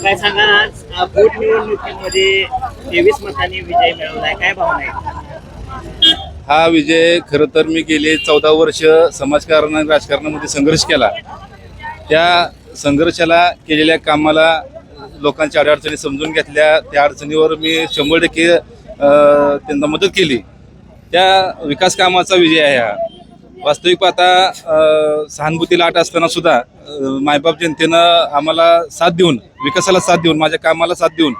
काय सांगा आज पोट निवडणुकीमध्ये 23 मतांनी विजय मिळवलाय, काय भावना आहे? हा विजय खरं तर मी गेले 14 वर्ष समाजकारण आणि राजकारणामध्ये संघर्ष केला. त्या संघर्षाला केलेल्या कामाला लोकांच्या अडचणी समजून घेतल्या, त्या अडचणीवर मी 100% त्यांना मदत केली. त्या विकास कामाचा विजय आहे हा. वास्तविक पाहता सहानुभूती लाट असताना सुद्धा मायबाप जनतेनं आम्हाला साथ देऊन, विकासाला साथ देऊन, माझ्या कामाला साथ देऊन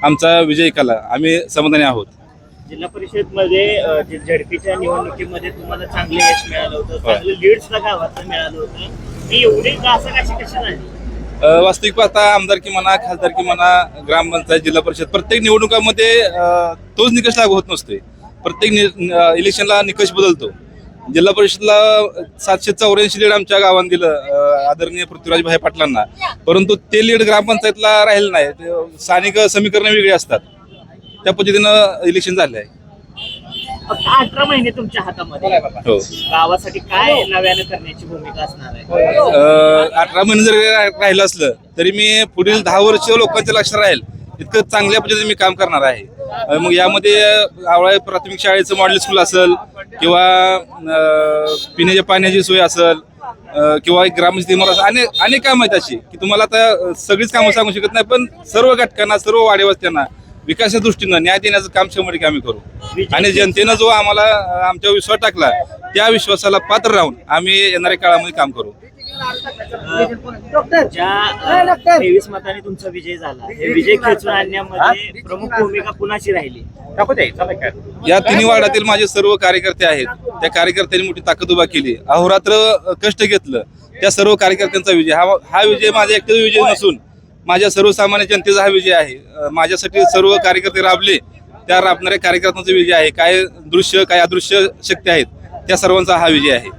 आमचा विजय केला. आम्ही समाधानी आहोत. जिल्हा परिषद मध्ये झडपीच्या निवडणुकीमध्ये तुम्हाला चांगले यश मिळालं होतं, चांगलं लीड सुद्धा गावाचं मिळालं होतं. ती एवढी असं कशी नाही? वास्तविक पाहता आमदारकी म्हणा, खासदारकी म्हणा, ग्रामपंचायत, जिल्हा परिषद प्रत्येक निवडणुकामध्ये तोच निकष लागू होत नसतोय. प्रत्येक इलेक्शनला निकष बदलतो. जिल्हा परिषदला 784 लीड आमच्या गावात दिलं आदरणीय पृथ्वीराज भाई पाटलांना, परंतु ते लीड ग्रामपंचायतला राहिलं नाही. स्थानिक समीकरण वेगळी असतात, त्या पद्धतीनं इलेक्शन झालं आहे. 18 महिने तुमच्या हातामध्ये, हो. गावासाठी काय नव्यानं करण्याची भूमिका असणार आहे? 18 महिने जरी राहिलं असलं तरी मी पुढील 10 वर्ष लोकांच्या लक्षात राहील इतकं चांगल्या पद्धतीने मी काम करणार आहे. मग यामध्ये आवळा प्राथमिक शाळेचं मॉडेल स्कूल असेल किंवा पिण्याच्या पाण्याची सोय असेल किंवा ग्रामपंचायत अनेक कामं आहेत अशी की तुम्हाला आता सगळीच कामं सांगू शकत नाही, पण सर्व घटकांना, सर्व वाडेवस्त्यांना विकासाच्या दृष्टीनं न्याय देण्याचं काम 100% आम्ही करू. आणि जनतेनं जो आम्हाला आमच्यावर विश्वास टाकला त्या विश्वासाला पात्र राहून आम्ही येणाऱ्या काळामध्ये काम करू. ज्या 23 मतांनी तुमचा विजय झाला, हे विजय खेचून आणण्यामध्ये प्रमुख भूमिका कुणाची राहिली? या तिन्ही वार्डातील माझे सर्व कार्यकर्ते आहेत. त्या कार्यकर्त्यांनी मोठी ताकद उभा केली, अहोरात्र कष्ट घेतलं. त्या सर्व कार्यकर्त्यांचा विजय हा विजय माझा एकटाच विजय नसून माझ्या सर्वसामान्य जनतेचा हा विजय आहे. माझ्यासाठी सर्व कार्यकर्ते राबले, त्या राबणाऱ्या कार्यकर्त्यांचा विजय आहे. काय दृश्य, काय अदृश्य शक्ती आहेत, त्या सर्वांचा हा विजय आहे.